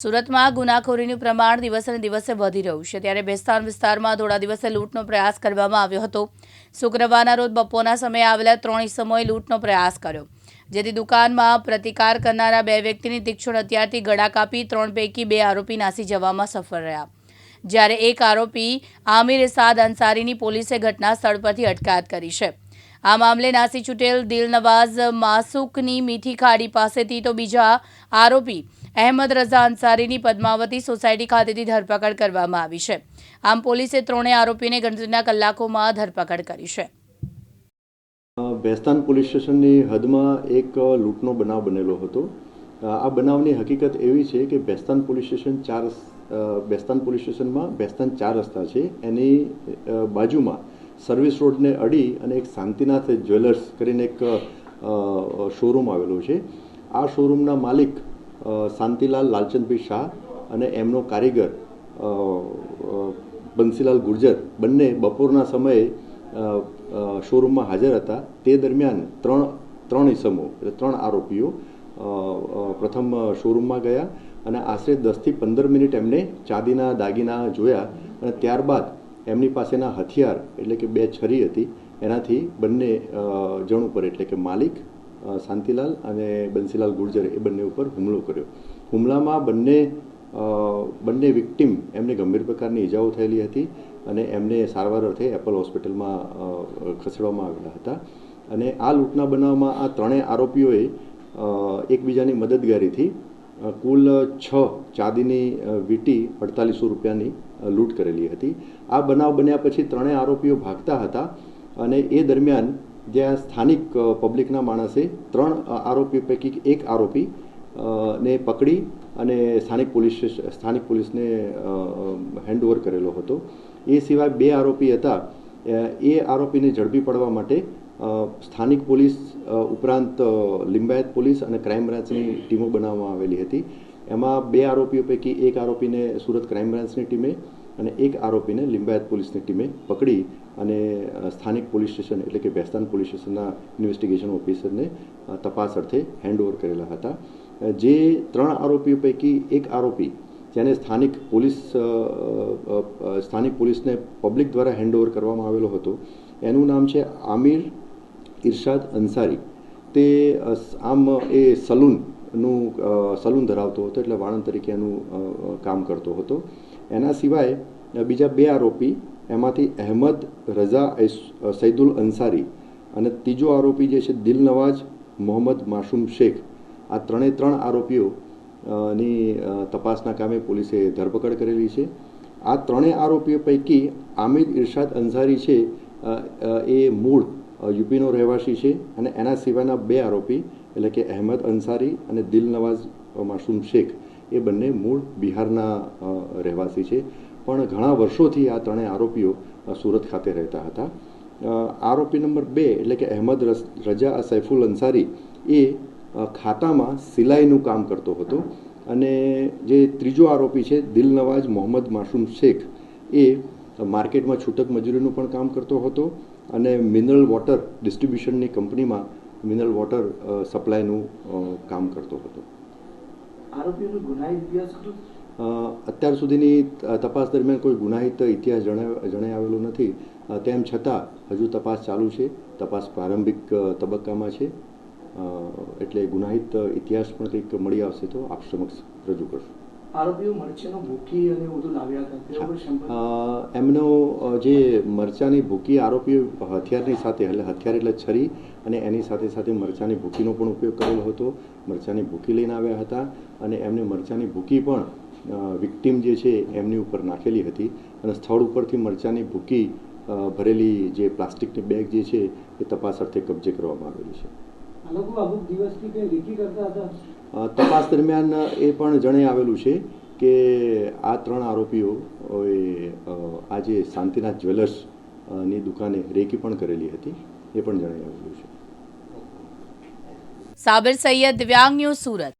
સુરતમાં ગુનાખોરીનું પ્રમાણ દિવસે ને દિવસે વધી રહ્યું છે ત્યારે ભેસ્તાન વિસ્તારમાં થોડા દિવસે લૂંટનો પ્રયાસ કરવામાં આવ્યો હતો। શુક્રવારના રોજ બપોરના સમયે આવેલા 3 ઇસમોએ લૂંટનો પ્રયાસ કર્યો, જેથી દુકાનમાં પ્રતિકાર કરનારા 2 વ્યક્તિની તીક્ષ્ણ હથિયારથી ગળા કાપી 3 પૈકી 2 આરોપી નાસી જવામાં સફળ રહ્યા, જ્યારે એક આરોપી આમિર ઇરશાદ અંસારીની પોલીસે ઘટના સ્થળ પરથી અટકાયત કરી છે। આ મામલે નાસી છૂટેલ દિલનવાઝ માસૂકની મીઠી ખાડી પાસેથી તો બીજા આરોપી અહેમદ રઝા અંસારીની પદ્માવતી સોસાયટી ખાતેથી ધરપકડ કરવામાં આવી છે। આમ પોલીસે ત્રણેય આરોપીને ગણતરીના કલાકોમાં ધરપકડ કરી છે। ભેસ્તાન પોલીસ સ્ટેશનની હદમાં એક લૂંટનો બનાવ બનેલો હતો। આ બનાવની હકીકત એવી છે કે ભેસ્તાન પોલીસ સ્ટેશનમાં ભેસ્તાન 4 રસ્તા છે, એની બાજુમાં સર્વિસ રોડને અડી અને એક શાંતિનાથ જ્વેલર્સ કરીને એક શોરૂમ આવેલો છે। આ શોરૂમના માલિક શાંતિલાલ લાલચંદભાઈ શાહ અને એમનો કારીગર બંસીલાલ ગુર્જર બંને બપોરના સમયે શોરૂમમાં હાજર હતા। તે દરમિયાન ત્રણ ઇસમો એટલે 3 આરોપીઓ પ્રથમ શોરૂમમાં ગયા અને આશરે 10 થી 15 મિનિટ એમને ચાંદીના દાગીના જોયા અને ત્યારબાદ એમની પાસેના હથિયાર એટલે કે 2 છરી હતી, એનાથી બંને જણ ઉપર એટલે કે માલિક શાંતિલાલ અને બંસીલાલ ગુર્જર એ બંને ઉપર હુમલો કર્યો। હુમલામાં બંને વિક્ટિમ એમને ગંભીર પ્રકારની ઈજાઓ થયેલી હતી અને એમને સારવાર અર્થે એપલ હોસ્પિટલમાં ખસેડવામાં આવેલા હતા। અને આ લૂંટના બનાવમાં આ ત્રણેય આરોપીઓએ એકબીજાની મદદગારીથી કુલ 6 ચાંદીની વીંટી 4800 રૂપિયાની લૂંટ કરેલી હતી। આ બનાવ બન્યા પછી ત્રણેય આરોપીઓ ભાગતા હતા અને એ દરમિયાન જ્યાં સ્થાનિક પબ્લિકના માણસે 3 આરોપી પૈકી એક આરોપી ને પકડી અને સ્થાનિક પોલીસને હેન્ડઓવર કરેલો હતો। એ સિવાય 2 આરોપી હતા, એ આરોપીને ઝડપી પડવા માટે સ્થાનિક પોલીસ ઉપરાંત લિંબાયત પોલીસ અને ક્રાઇમ બ્રાન્ચની ટીમો બનાવવામાં આવેલી હતી। એમાં 2 આરોપીઓ પૈકી એક આરોપીને સુરત ક્રાઇમ બ્રાન્ચની ટીમે અને એક આરોપીને લિંબાયત પોલીસની ટીમે પકડી અને સ્થાનિક પોલીસ સ્ટેશન એટલે કે ભેસ્તાન પોલીસ સ્ટેશનના ઇન્વેસ્ટિગેશન ઓફિસરને તપાસ અર્થે હેન્ડઓવર કરેલા હતા। જે 3 આરોપીઓ પૈકી એક આરોપી જેને સ્થાનિક પોલીસને પબ્લિક દ્વારા હેન્ડઓવર કરવામાં આવેલો હતો, એનું નામ છે આમિર ઇરશાદ અંસારી। તે આમ એ સલૂન ધરાવતો હતો, એટલે વાળંદ તરીકે એનું કામ કરતો હતો। એના સિવાય બીજા 2 આરોપી, એમાંથી અહેમદ રઝા સૈદુલ અંસારી અને ત્રીજો આરોપી જે છે દિલનવાઝ મોહમ્મદ માસૂમ શેખ, આ 3 આરોપીઓની તપાસના કામે પોલીસે ધરપકડ કરેલી છે। આ 3 આરોપીઓ પૈકી આમિર ઇરશાદ અંસારી છે એ મૂળ યુપીનો રહેવાસી છે અને એના સિવાયના 2 આરોપી એટલે કે અહેમદ અંસારી અને દિલનવાઝ માસૂમ શેખ એ બંને મૂળ બિહારના રહેવાસી છે, પણ ઘણા વર્ષોથી આ 3 આરોપીઓ સુરત ખાતે રહેતા હતા। આરોપી નંબર 2 એટલે કે અહેમદ રઝા સૈફુલ અંસારી એ ખાતામાં સિલાઈનું કામ કરતો હતો અને જે ત્રીજો આરોપી છે દિલનવાઝ મોહમ્મદ માસૂમ શેખ એ માર્કેટમાં છૂટક મજૂરીનું પણ કામ કરતો હતો અને મિનરલ વોટર ડિસ્ટ્રીબ્યુશનની કંપનીમાં મિનરલ વોટર સપ્લાયનું કામ કરતો હતો। આરોપીઓનો ગુનાહિત ઇતિહાસ અત્યાર સુધીની તપાસ દરમિયાન કોઈ ગુનાહિત ઇતિહાસ જણાઈ આવેલો નથી। તેમ છતાં હજુ તપાસ ચાલુ છે, તપાસ પ્રારંભિક તબક્કામાં છે, એટલે ગુનાહિત ઇતિહાસ પણ કંઈક મળી આવશે તો આપ સમક્ષ રજૂ કરશું। આરોપીઓ મરચાનો ભૂકી અને બધું લાવ્યા હતા, એમનો જે મરચાની ભૂકી આરોપીઓ હથિયારની સાથે એટલે હથિયાર એટલે છરી અને એની સાથે સાથે મરચાની ભૂકીનો પણ ઉપયોગ કરેલો હતો। મરચાની ભૂકી લઈને આવ્યા હતા અને એમને મરચાની ભૂકી પણ વિક્ટિમ જે છે એમની ઉપર નાખેલી હતી અને સ્થળ ઉપરથી મરચાની ભૂકી ભરેલી જે પ્લાસ્ટિકની બેગ જે છે એ તપાસ અર્થે કબજે કરવામાં આવેલી છે। તપાસ દરમિયાન એ પણ જણાઈ આવેલું છે કે આ 3 આરોપીઓ આ જે શાંતિનાથ જ્વેલર્સની દુકાને રેકી પણ કરેલી હતી, એ પણ જણાઈ આવેલું છે। સાબિર સૈયદ, દિવ્યાંગ ન્યૂઝ, સુરત।